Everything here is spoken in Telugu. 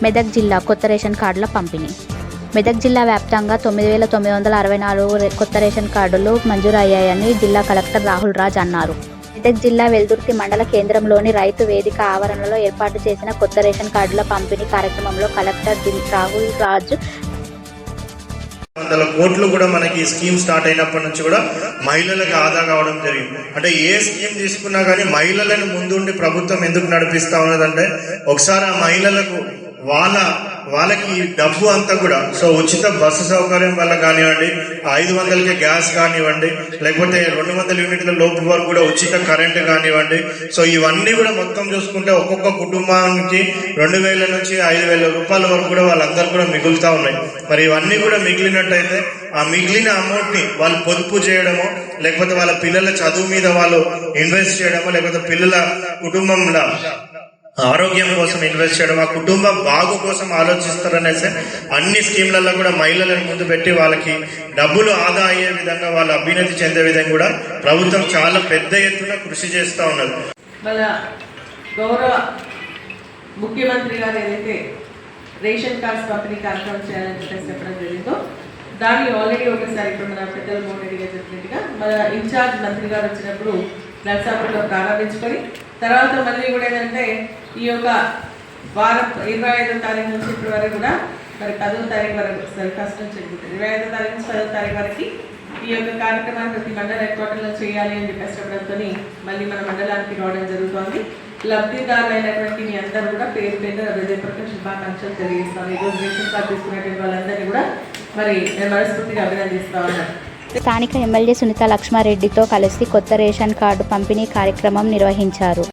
మెదక్ జిల్లా కొత్త రేషన్ కార్డుల పంపిణీ. మెదక్ జిల్లా వ్యాప్తంగా 9,964 కొత్త రేషన్ కార్డులు మంజూరు అయ్యాయని జిల్లా కలెక్టర్ రాహుల్ రాజ్ అన్నారు. మెదక్ జిల్లా వెల్దుర్తి మండల కేంద్రంలోని రైతు వేదిక ఆవరణలో ఏర్పాటు చేసిన కొత్త రేషన్ కార్డుల పంపిణీ కార్యక్రమంలో కలెక్టర్ రాహుల్ రాజ్ 100 కోట్లు కూడా మనకి స్కీమ్ స్టార్ట్ అయినప్పటి నుంచి కూడా మహిళలకు ఆదా కావడం జరిగింది. అంటే ఏ స్కీమ్ తీసుకున్నా కానీ మహిళలను ముందుండి ప్రభుత్వం ఎందుకు నడిపిస్తా ఉన్నదంటే ఒకసారి ఆ మహిళలకు వాళ్ళకి డబ్బు అంతా కూడా ఉచిత బస్సు సౌకర్యం వల్ల కానివ్వండి, 500కే గ్యాస్ కానివ్వండి, లేకపోతే 200 యూనిట్ల లోపు వరకు కూడా ఉచిత కరెంటు కానివ్వండి. ఇవన్నీ కూడా మొత్తం చూసుకుంటే ఒక్కొక్క కుటుంబానికి 2,000 నుంచి 5,000 రూపాయల వరకు కూడా వాళ్ళందరూ కూడా మిగులుతా ఉన్నాయి. మరి ఇవన్నీ కూడా మిగిలినట్టయితే ఆ మిగిలిన అమౌంట్ ని వాళ్ళు పొదుపు చేయడమో, లేకపోతే వాళ్ళ పిల్లల చదువు మీద వాళ్ళు ఇన్వెస్ట్ చేయడమో, లేకపోతే పిల్లల కుటుంబంలో ఆరోగ్యం కోసం ఇన్వెస్ట్ చేయడం, ఆ కుటుంబం బాగు కోసం ఆలోచిస్తారనేసి అన్ని స్కీమ్లలో కూడా మహిళలను ముందు పెట్టి వాళ్ళకి డబ్బులు ఆదా అయ్యే విధంగా, వాళ్ళ అభ్యున్నతి చెందే విధంగా కూడా ప్రభుత్వం చాలా పెద్ద ఎత్తున కృషి చేస్తూ ఉన్నది. మన గౌరవ ముఖ్యమంత్రి గారు ఏదైతే రేషన్ కార్డ్స్ పంపిణీ కార్యక్రమం చేయాలని చెప్పడం జరిగిందో దాన్ని ఆల్రెడీ ఒకసారి ఇప్పుడు మన పెద్దలు మోడీ గారు చెప్పినట్టుగా మన ఇన్ఛార్జ్ మంత్రి గారు వచ్చినప్పుడు నర్సాపూర్లో ప్రారంభించుకొని తర్వాత మళ్ళీ కూడా ఏంటంటే ఈ యొక్క వారం 25వ తారీఖు నుంచి ఇప్పటి వరకు కూడా మరి 10వ తారీఖు వరకు ఫస్ట్ నుంచి 25వ తారీఖు నుంచి 10వ తారీఖు వరకు ఈ యొక్క కార్యక్రమాన్ని ప్రతి మండల హెడ్ క్వార్టర్లో చేయాలి అని చెప్పి చెప్పడంతో మళ్ళీ మన మండలానికి రావడం జరుగుతుంది. లబ్ధిదారులు అయినటువంటి మీ అందరూ కూడా పేరు హృదయపూర్వక శుభాకాంక్షలు తెలియజేస్తాను. ఈరోజు రేషన్ కార్డు తీసుకున్నటువంటి వాళ్ళందరినీ కూడా మరి నేను మనస్ఫూర్తిగా అభినందిస్తా ఉన్నాను. స్థానిక ఎమ్మెల్యే సునీత లక్ష్మారెడ్డితో కలిసి కొత్త రేషన్ కార్డు పంపిణీ కార్యక్రమం నిర్వహించారు.